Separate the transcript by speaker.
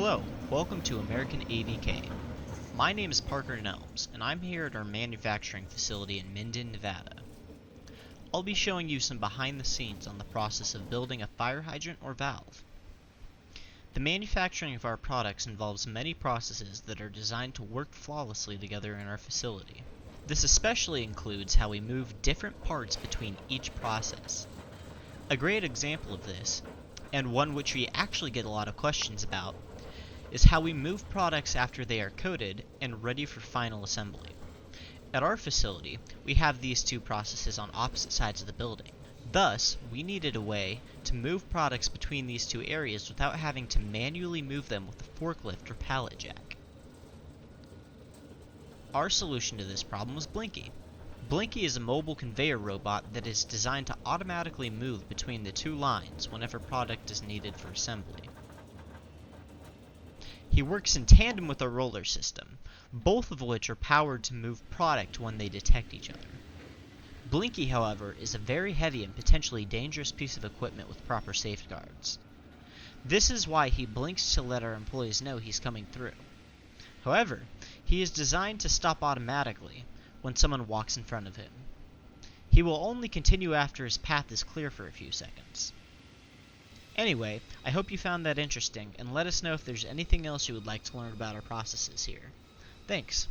Speaker 1: Hello, welcome to American AVK. My name is Parker Nelms, and I'm here at our manufacturing facility in Minden, Nevada. I'll be showing you some behind the scenes on the process of building a fire hydrant or valve. The manufacturing of our products involves many processes that are designed to work flawlessly together in our facility. This especially includes how we move different parts between each process. A great example of this, and one which we actually get a lot of questions about, is how we move products after they are coated and ready for final assembly. At our facility, we have these two processes on opposite sides of the building. Thus, we needed a way to move products between these two areas without having to manually move them with a forklift or pallet jack. Our solution to this problem was Blinky. Blinky is a mobile conveyor robot that is designed to automatically move between the two lines whenever product is needed for assembly. He works in tandem with a roller system, both of which are powered to move product when they detect each other. Blinky, however, is a very heavy and potentially dangerous piece of equipment with proper safeguards. This is why he blinks to let our employees know he's coming through. However, he is designed to stop automatically when someone walks in front of him. He will only continue after his path is clear for a few seconds. Anyway, I hope you found that interesting, and let us know if there's anything else you would like to learn about our processes here. Thanks.